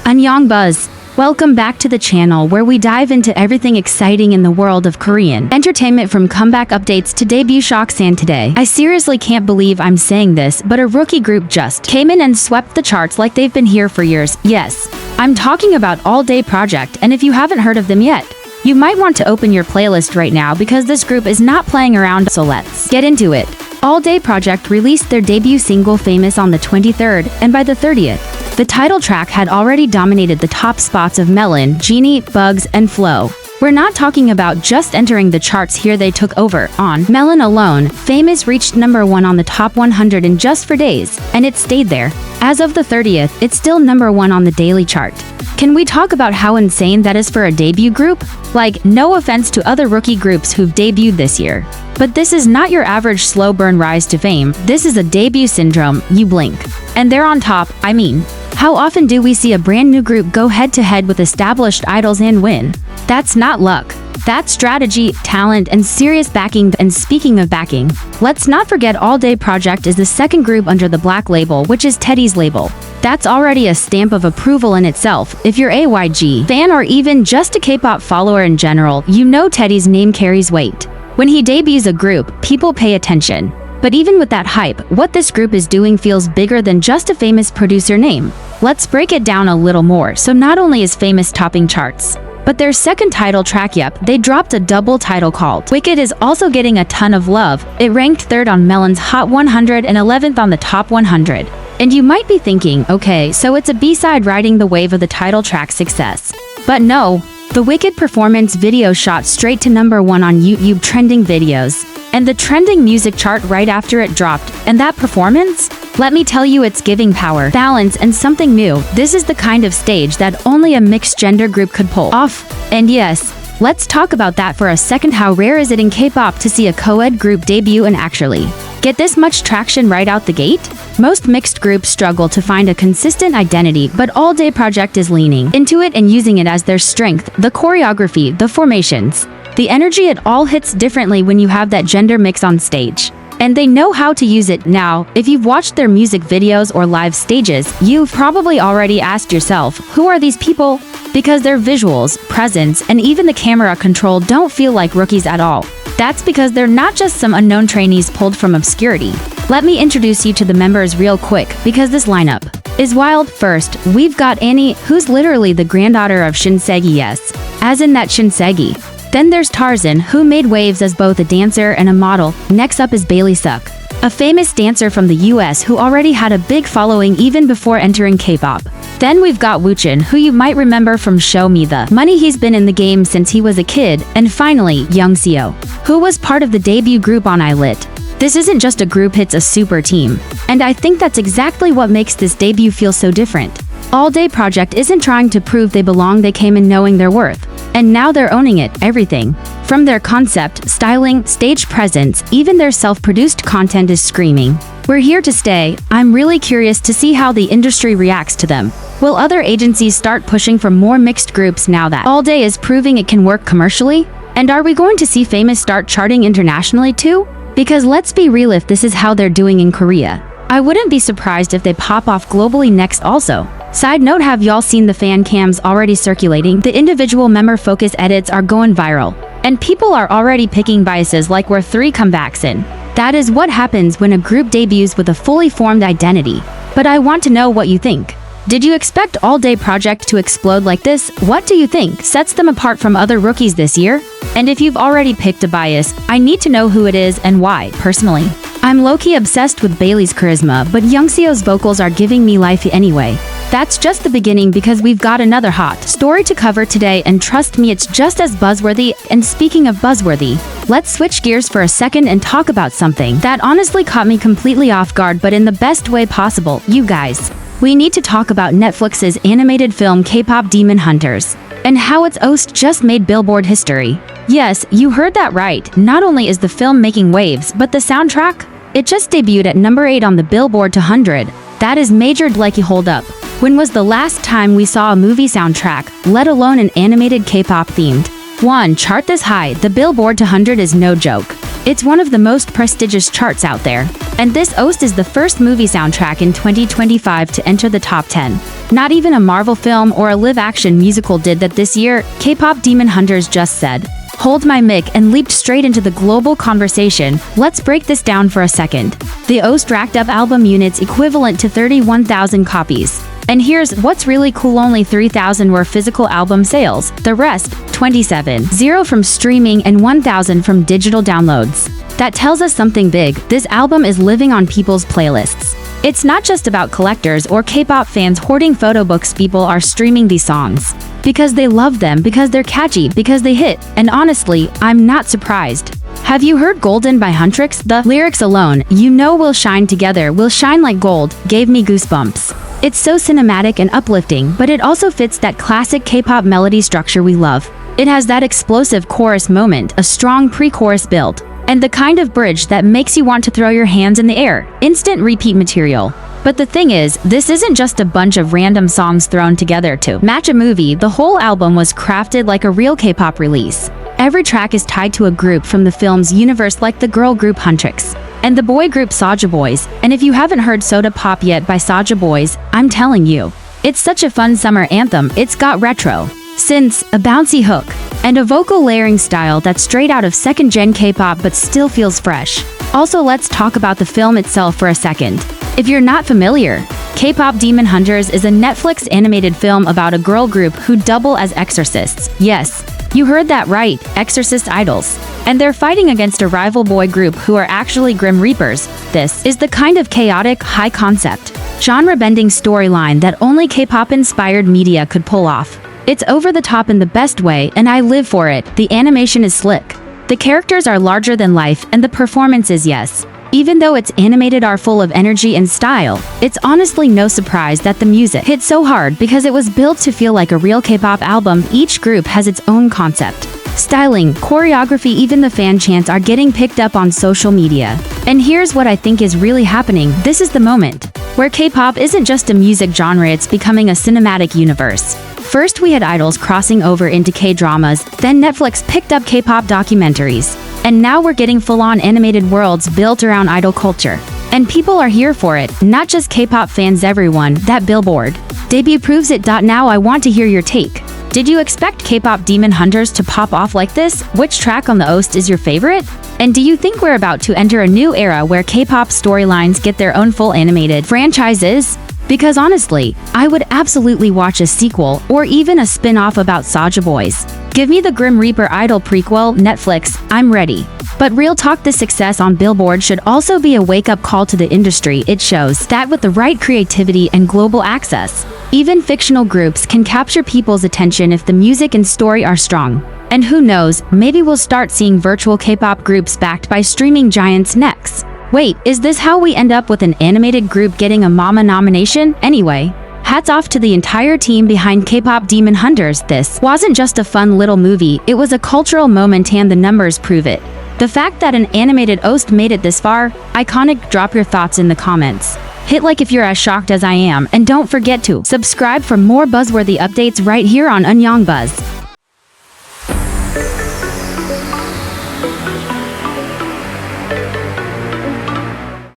Annyeong Buzz. Welcome back to the channel where we dive into everything exciting in the world of Korean entertainment, from comeback updates to debut shocks. And today, I seriously can't believe I'm saying this, but a rookie group just came in and swept the charts like they've been here for years. Yes, I'm talking about ALLDAY Project, and if you haven't heard of them yet, you might want to open your playlist right now because this group is not playing around, so let's get into it. ALLDAY Project released their debut single Famous on the 23rd, and by the 30th, the title track had already dominated the top spots of Melon, Genie, Bugs, and Flow. We're not talking about just entering the charts here, they took over. On Melon alone, Famous reached #1 on the top 100 in just 4 days, and it stayed there. As of the 30th, it's still #1 on the daily chart. Can we talk about how insane that is for a debut group? Like, no offense to other rookie groups who've debuted this year, but this is not your average slow burn rise to fame. This is a debut syndrome. You blink, and they're on top. I mean, how often do we see a brand new group go head-to-head with established idols and win? That's not luck. That's strategy, talent, and serious backing. And speaking of backing, let's not forget ALLDAY Project is the second group under the Black label, which is Teddy's label. That's already a stamp of approval in itself. If you're a YG fan or even just a K-pop follower in general, you know Teddy's name carries weight. When he debuts a group, people pay attention. But even with that hype, what this group is doing feels bigger than just a famous producer name. Let's break it down a little more. So not only is Famous topping charts, but their second title track, yep, they dropped a double title called Wicked, is also getting a ton of love. It ranked 3rd on Melon's Hot 100 and 11th on the Top 100. And you might be thinking, okay, so it's a B-side riding the wave of the title track success. But no, the Wicked performance video shot straight to #1 on YouTube trending videos, and the trending music chart right after it dropped. And that performance? Let me tell you, it's giving power, balance, and something new. This is the kind of stage that only a mixed gender group could pull off. And yes, let's talk about that for a second. How rare is it in K-pop to see a co-ed group debut and actually get this much traction right out the gate? Most mixed groups struggle to find a consistent identity, but ALLDAY Project is leaning into it and using it as their strength. The choreography, the formations, the energy, it all hits differently when you have that gender mix on stage. And they know how to use it. Now, if you've watched their music videos or live stages, you've probably already asked yourself, who are these people? Because their visuals, presence, and even the camera control don't feel like rookies at all. That's because they're not just some unknown trainees pulled from obscurity. Let me introduce you to the members real quick, because this lineup is wild. First, we've got Annie, who's literally the granddaughter of Shinsegi, yes, as in that Shinsegi. Then there's Tarzan, who made waves as both a dancer and a model. Next up is Bailey Suk, a famous dancer from the US who already had a big following even before entering K-pop. Then we've got Woochin, who you might remember from Show Me the Money. He's been in the game since he was a kid. And finally, Youngseo, who was part of the debut group on ILIT. This isn't just a group, it's a super team. And I think that's exactly what makes this debut feel so different. ALLDAY Project isn't trying to prove they belong, they came in knowing their worth. And now they're owning it, everything. From their concept, styling, stage presence, even their self-produced content is screaming, we're here to stay. I'm really curious to see how the industry reacts to them. Will other agencies start pushing for more mixed groups now that ALLDAY is proving it can work commercially? And are we going to see Famous start charting internationally too? Because let's be real, if this is how they're doing in Korea, I wouldn't be surprised if they pop off globally next also. Side note, have y'all seen the fan cams already circulating? The individual member focus edits are going viral, and people are already picking biases like where 3 comebacks in. That is what happens when a group debuts with a fully formed identity. But I want to know what you think. Did you expect ALLDAY Project to explode like this? What do you think sets them apart from other rookies this year? And if you've already picked a bias, I need to know who it is and why. Personally, I'm low-key obsessed with Bailey's charisma, but Youngseo's vocals are giving me life anyway. That's just the beginning, because we've got another hot story to cover today, and trust me, it's just as buzzworthy. And speaking of buzzworthy, let's switch gears for a second and talk about something that honestly caught me completely off guard, but in the best way possible. You guys, we need to talk about Netflix's animated film K-pop Demon Hunters, and how its OST just made Billboard history. Yes, you heard that right. Not only is the film making waves, but the soundtrack? It just debuted at #8 on the Billboard 200. That is major. Like, hold up. When was the last time we saw a movie soundtrack, let alone an animated K-pop themed one, chart this high? The Billboard 200 is no joke. It's one of the most prestigious charts out there. And this OST is the first movie soundtrack in 2025 to enter the top 10. Not even a Marvel film or a live-action musical did that this year, K-pop Demon Hunters just said. Hold my mic and leaped straight into the global conversation. Let's break this down for a second. The OST racked up album units equivalent to 31,000 copies. And here's what's really cool, only 3,000 were physical album sales, the rest, 27,000 from streaming and 1,000 from digital downloads. That tells us something big. This album is living on people's playlists. It's not just about collectors or K-pop fans hoarding photo books. People are streaming these songs because they love them, because they're catchy, because they hit, and honestly, I'm not surprised. Have you heard Golden by Huntrix? The lyrics alone, "You know we'll shine together, we'll shine like gold," gave me goosebumps. It's so cinematic and uplifting, but it also fits that classic K-pop melody structure we love. It has that explosive chorus moment, a strong pre-chorus build, and the kind of bridge that makes you want to throw your hands in the air. Instant repeat material. But the thing is, this isn't just a bunch of random songs thrown together to match a movie. The whole album was crafted like a real K-pop release. Every track is tied to a group from the film's universe, like the girl group Huntrix and the boy group Soja Boys. And if you haven't heard Soda Pop yet by Soja Boys, I'm telling you, it's such a fun summer anthem. It's got retro synths, a bouncy hook, and a vocal layering style that's straight out of second-gen K-pop but still feels fresh. Also, let's talk about the film itself for a second. If you're not familiar, K-pop Demon Hunters is a Netflix animated film about a girl group who double as exorcists. Yes, you heard that right, exorcist idols. And they're fighting against a rival boy group who are actually Grim Reapers. This is the kind of chaotic, high-concept, genre-bending storyline that only K-pop-inspired media could pull off. It's over the top in the best way, and I live for it. The animation is slick. The characters are larger than life, and the performances, yes, even though it's animated, are full of energy and style. It's honestly no surprise that the music hit so hard because it was built to feel like a real K-pop album. Each group has its own concept, styling, choreography, even the fan chants are getting picked up on social media. And here's what I think is really happening. This is the moment where K-pop isn't just a music genre, it's becoming a cinematic universe. First, we had idols crossing over into K-dramas, then Netflix picked up K-pop documentaries, and now we're getting full-on animated worlds built around idol culture. And people are here for it, not just K-pop fans, everyone. That Billboard debut proves it. Now I want to hear your take. Did you expect K-pop Demon Hunters to pop off like this? Which track on the OST is your favorite? And do you think we're about to enter a new era where K-pop storylines get their own full animated franchises? Because honestly, I would absolutely watch a sequel or even a spin-off about Soja Boys. Give me the Grim Reaper idol prequel. Netflix, I'm ready. But real talk, this success on Billboard should also be a wake-up call to the industry. It shows that with the right creativity and global access, even fictional groups can capture people's attention if the music and story are strong. And who knows, maybe we'll start seeing virtual K-pop groups backed by streaming giants next. Wait, is this how we end up with an animated group getting a MAMA nomination? Anyway, hats off to the entire team behind K-pop Demon Hunters. This wasn't just a fun little movie, it was a cultural moment, and the numbers prove it. The fact that an animated OST made it this far, iconic. Drop your thoughts in the comments. Hit like if you're as shocked as I am, and don't forget to subscribe for more buzzworthy updates right here on Unyong Buzz.